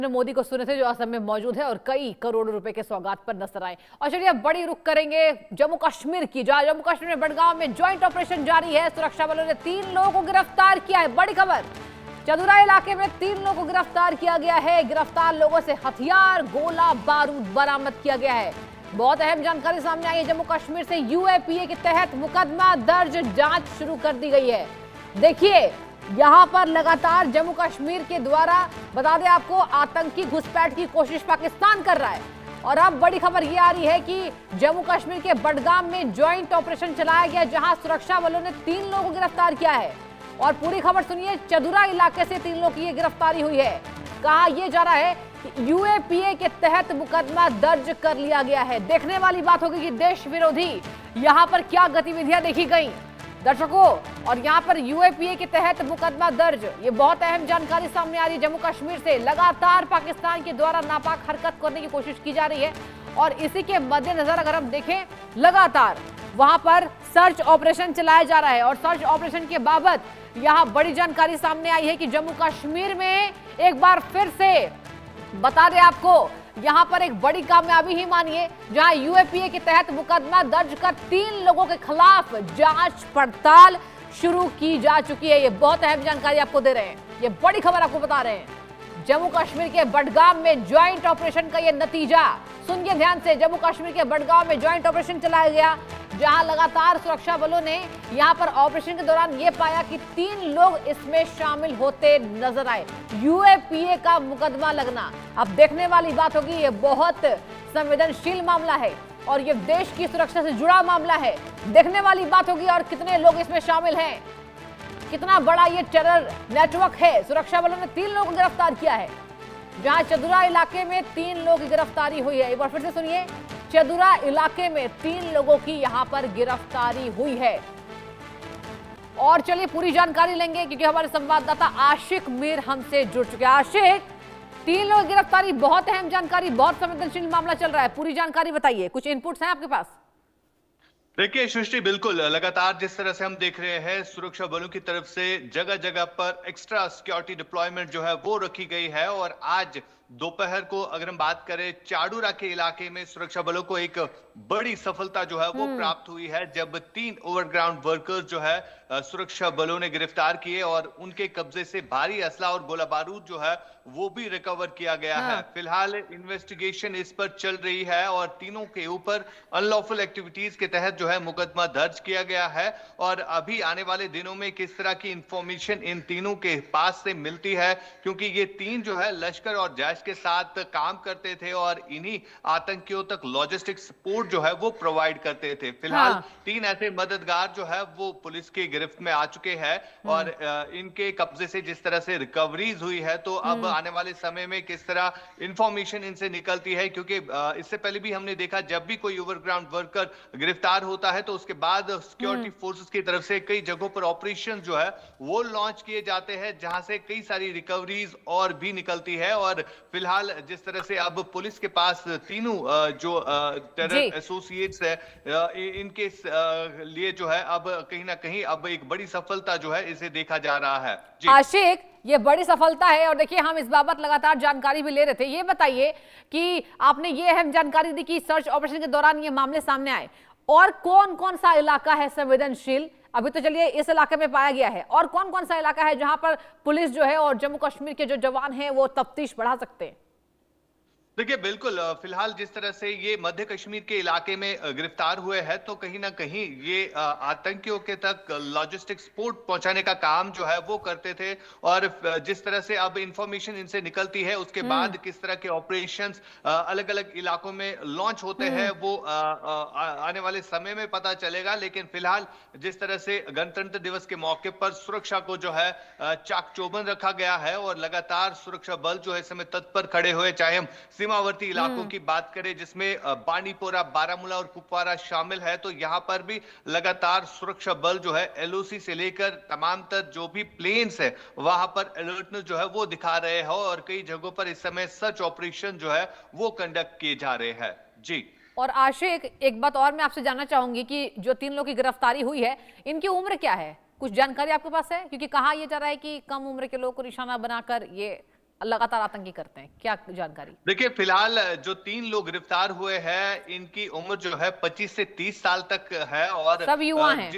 मोदी को सुने थे जो असम में मौजूद है और कई करोड़ों रुपए के सौगात पर नजर आए। और चलिए अब बड़ी रुख करेंगे जम्मू कश्मीर की, जहां जम्मू कश्मीर में बड़गांव में ज्वाइंट ऑपरेशन जारी है। सुरक्षा बलों ने 3 लोगों को गिरफ्तार किया है। बड़ी खबर, चदुरा इलाके में 3 लोगों को गिरफ्तार किया गया है। गिरफ्तार लोगों से हथियार, गोला बारूद बरामद किया गया है। बहुत अहम जानकारी सामने आई है। जम्मू कश्मीर से यूएपीए के तहत मुकदमा दर्ज, जांच शुरू कर दी गई है। देखिए यहां पर लगातार जम्मू कश्मीर के द्वारा, बता दें आपको, आतंकी घुसपैठ की कोशिश पाकिस्तान कर रहा है। और अब बड़ी खबर यह आ रही है कि जम्मू कश्मीर के बडगाम में ज्वाइंट ऑपरेशन चलाया गया, जहां सुरक्षा बलों ने 3 लोगों को गिरफ्तार किया है। और पूरी खबर सुनिए, चदुरा इलाके से 3 लोगों की यह गिरफ्तारी हुई है। कहा यह जा रहा है कि यूएपीए के तहत मुकदमा दर्ज कर लिया गया है। देखने वाली बात होगी कि देश विरोधी यहां पर क्या गतिविधियां देखी गई दर्शकों। और यहां पर यूएपीए के तहत मुकदमा दर्ज, ये बहुत अहम जानकारी सामने आ रही है। जम्मू कश्मीर से लगातार पाकिस्तान के द्वारा नापाक हरकत करने की कोशिश की जा रही है और इसी के मद्देनजर अगर हम देखें, लगातार वहां पर सर्च ऑपरेशन चलाया जा रहा है। और सर्च ऑपरेशन के बाबत यहां बड़ी जानकारी सामने आई है कि जम्मू कश्मीर में एक बार फिर से, बता दें आपको, यहां पर एक बड़ी कामयाबी ही मानिए, जहां यूएपीए के तहत मुकदमा दर्ज कर 3 लोगों के खिलाफ जांच पड़ताल शुरू की जा चुकी है। ये बहुत अहम जानकारी आपको दे रहे हैं, ये बड़ी खबर आपको बता रहे हैं। जम्मू कश्मीर के बडगाम में ज्वाइंट ऑपरेशन का ये नतीजा, सुनिए ध्यान से। जम्मू कश्मीर के बडगाम में ज्वाइंट ऑपरेशन चलाया गया, जहां लगातार सुरक्षा बलों ने यहां पर ऑपरेशन के दौरान ये पाया कि 3 लोग इसमें शामिल होते नजर आए। यूएपीए का मुकदमा लगना, अब देखने वाली बात होगी। ये बहुत संवेदनशील मामला है और ये देश की सुरक्षा से जुड़ा मामला है। देखने वाली बात होगी और कितने लोग इसमें शामिल हैं, कितना बड़ा ये टेरर नेटवर्क है। सुरक्षा बलों ने 3 लोगों को गिरफ्तार किया है, जहां चदुरा इलाके में 3 लोगों की गिरफ्तारी हुई है। एक बार फिर से सुनिए, चदुरा इलाके में 3 लोगों की यहां पर गिरफ्तारी हुई है। और चलिए पूरी जानकारी लेंगे क्योंकि हमारे संवाददाता आशिक मीर हमसे जुड़ चुके हैं। आशिक, 3 लोगों की गिरफ्तारी, बहुत अहम जानकारी, बहुत संवेदनशील मामला चल रहा है, पूरी जानकारी बताइए। कुछ इनपुट्स हैं आपके पास? देखिए सृष्टि, बिल्कुल लगातार जिस तरह से हम देख रहे हैं, सुरक्षा बलों की तरफ से जगह जगह पर एक्स्ट्रा सिक्योरिटी डिप्लॉयमेंट जो है वो रखी गई है। और आज दोपहर को अगर हम बात करें, चाडूरा के इलाके में सुरक्षा बलों को एक बड़ी सफलता जो है वो प्राप्त हुई है, जब 3 ओवरग्राउंड वर्कर्स जो है सुरक्षा बलों ने गिरफ्तार किए और उनके कब्जे से भारी असला और गोला बारूद जो है वो भी रिकवर किया गया है। फिलहाल इन्वेस्टिगेशन इस पर चल रही है और तीनों के ऊपर अनलॉफुल एक्टिविटीज के तहत जो है मुकदमा दर्ज किया गया है। और अभी आने वाले दिनों में किस तरह की इंफॉर्मेशन इन तीनों के पास से मिलती है, क्योंकि ये 3 जो है लश्कर और जैश के साथ काम करते थे और इन्हीं आतंकियों तक लॉजिस्टिक सपोर्ट जो है वो प्रोवाइड करते थे। फिलहाल 3 ऐसे मददगार जो है वो पुलिस की गिरफ्त में आ चुके हैं और इनके कब्जे से जिस तरह से रिकवरीज हुई है, तो अब आने वाले समय में किस तरह इंफॉर्मेशन इनसे निकलती है, क्योंकि इससे पहले भी हमने देखा, जब भी कोई ओवरग्राउंड वर्कर गिरफ्तार होता है तो उसके बाद सिक्योरिटी फोर्सेस की तरफ से कई जगहों पर ऑपरेशन जो है वो लॉन्च किए जाते हैं, जहां से कई सारी रिकवरीज और भी निकलती है। और फिलहाल जिस तरह से अब पुलिस के पास तीनों जो टेरर एसोसिएट्स है, इनके लिए जो है अब कहीं ना कहीं अब एक बड़ी सफलता जो है इसे देखा जा रहा है। आशिक, ये बड़ी सफलता है और देखिए हम इस बाबत लगातार जानकारी भी ले रहे थे। ये बताइए कि आपने ये अहम जानकारी दी कि सर्च ऑपरेशन के दौरान ये मामले सामने आए, और कौन कौन सा इलाका है संवेदनशील? अभी तो चलिए इस इलाके में पाया गया है, और कौन कौन सा इलाका है जहां पर पुलिस जो है और जम्मू कश्मीर के जो जवान हैं वो तफ्तीश बढ़ा सकते हैं? देखिए बिल्कुल, फिलहाल जिस तरह से ये मध्य कश्मीर के इलाके में गिरफ्तार हुए हैं, तो कहीं ना कहीं ये आतंकियों के तक लॉजिस्टिक सपोर्ट पहुंचाने का काम जो है वो करते थे। और जिस तरह से अब इंफॉर्मेशन इनसे निकलती है, उसके बाद किस तरह के ऑपरेशंस अलग अलग इलाकों में लॉन्च होते हैं वो आने वाले समय में पता चलेगा। लेकिन फिलहाल जिस तरह से गणतंत्र दिवस के मौके पर सुरक्षा को जो है चाक चौबंद रखा गया है और लगातार सुरक्षा बल जो है इस समय तत्पर खड़े हुए, चाहे हम सीमावर्ती इलाकों की बात करें जिसमें बानीपोरा, बारामूला और कुपवारा शामिल है, तो यहां पर भी लगातार सुरक्षा बल जो है एलओसी से लेकर तमाम तक जो भी प्लेन्स है वहां पर अलर्टनेस जो है वो दिखा रहे हैं और कई जगहों पर इस समय सर्च ऑपरेशन जो है वो कंडक्ट किए जा रहे हैं। जी। और आशिक, एक बात और मैं आपसे जानना चाहूंगी कि जो 3 लोगों की गिरफ्तारी हुई है, इनकी उम्र क्या है? कुछ जानकारी आपके पास है? क्योंकि कहा यह जा रहा है कि कम उम्र के लोगों को निशाना बनाकर ये लगातार आतंकी करते हैं, क्या जानकारी? देखिए फिलहाल जो 3 लोग गिरफ्तार हुए हैं इनकी उम्र जो है 25 से 30 साल तक है और सब युवा हैं।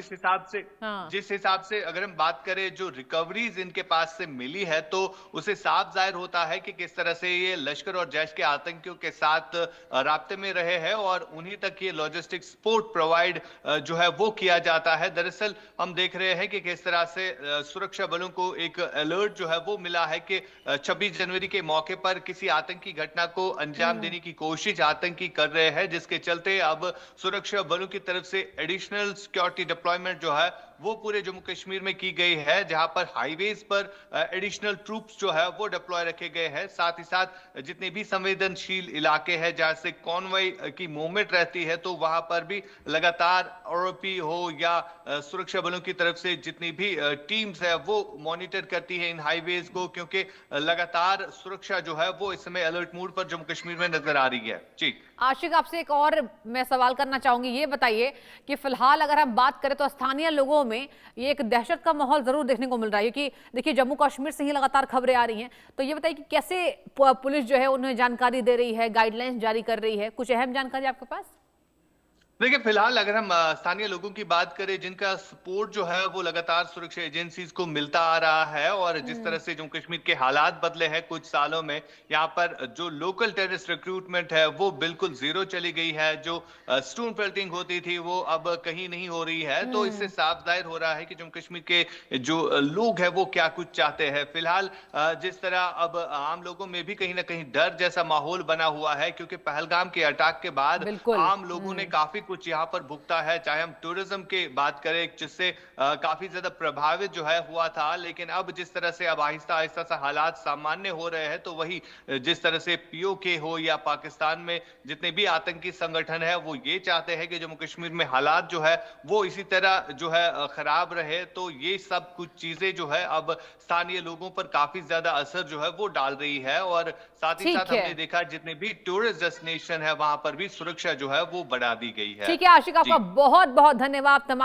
हाँ। जिस हिसाब से अगर हम बात करें जो रिकवरीज इनके पास से मिली है तो उसे साफ जाहिर होता है कि किस तरह से ये लश्कर और जैश के आतंकियों के साथ राब्ते में रहे हैं और उन्हीं तक ये लॉजिस्टिक सपोर्ट प्रोवाइड जो है वो किया जाता है। दरअसल हम देख रहे हैं कि किस तरह से सुरक्षा बलों को एक अलर्ट जो है वो मिला है कि 26 जनवरी के मौके पर किसी आतंकी घटना को अंजाम देने की कोशिश आतंकी कर रहे हैं, जिसके चलते अब सुरक्षा बलों की तरफ से एडिशनल सिक्योरिटी डिप्लॉयमेंट जो है वो पूरे जम्मू कश्मीर में की गई है, जहां पर हाईवेज पर एडिशनल ट्रूप्स जो है वो डिप्लॉय रखे गए हैं। साथ ही साथ जितने भी संवेदनशील इलाके हैं जहां से कॉन्वॉय की मूवमेंट रहती है तो वहां पर भी लगातार आरओपी हो या सुरक्षा बलों की तरफ से जितनी भी टीम्स है वो मॉनिटर करती है इन हाईवेज को, क्योंकि लगातार सुरक्षा जो है वो इस समय अलर्ट मोड पर जम्मू कश्मीर में नजर आ रही है। जी आशिक, आपसे एक और मैं सवाल करना चाहूंगी, ये बताइए कि फिलहाल अगर हम बात करें तो स्थानीय लोगों में ये एक दहशत का माहौल जरूर देखने को मिल रहा है, क्योंकि देखिए जम्मू कश्मीर से ही लगातार खबरें आ रही हैं। तो ये बताइए कि कैसे पुलिस जो है उन्हें जानकारी दे रही है, गाइडलाइंस जारी कर रही है, कुछ अहम जानकारी आपके पास? देखिए फिलहाल अगर हम स्थानीय लोगों की बात करें जिनका सपोर्ट जो है वो लगातार सुरक्षा एजेंसीज को मिलता आ रहा है और जिस तरह से जम्मू कश्मीर के हालात बदले हैं कुछ सालों में, यहाँ पर जो लोकल टेररिस्ट रिक्रूटमेंट है वो बिल्कुल जीरो चली गई है। जो स्टोन पेल्टिंग होती थी वो अब कहीं नहीं हो रही है। तो इससे साफ जाहिर हो रहा है कि जम्मू कश्मीर के जो लोग हैं वो क्या कुछ चाहते हैं। फिलहाल जिस तरह अब आम लोगों में भी कहीं ना कहीं डर जैसा माहौल बना हुआ है, क्योंकि पहलगाम के अटैक के बाद बिल्कुल। आम लोगों ने काफी कुछ यहाँ पर भुगता है, चाहे हम टूरिज्म की बात करें जिससे काफी ज्यादा प्रभावित जो है हुआ था, लेकिन अब जिस तरह से अब आहिस्ता आहिस्ता सा हालात सामान्य हो रहे हैं तो वही जिस तरह से पीओके हो या पाकिस्तान में जितने भी आतंकी संगठन है वो ये चाहते हैं कि जम्मू कश्मीर में हालात जो है वो इसी तरह जो है खराब रहे। तो ये सब कुछ चीजें जो है अब स्थानीय लोगों पर काफी ज्यादा असर जो है वो डाल रही है और साथ ही साथ हमने देखा जितने भी टूरिस्ट डेस्टिनेशन है वहां पर भी सुरक्षा जो है वो बढ़ा दी गई है। ठीक है आशिक, आपका बहुत बहुत धन्यवाद।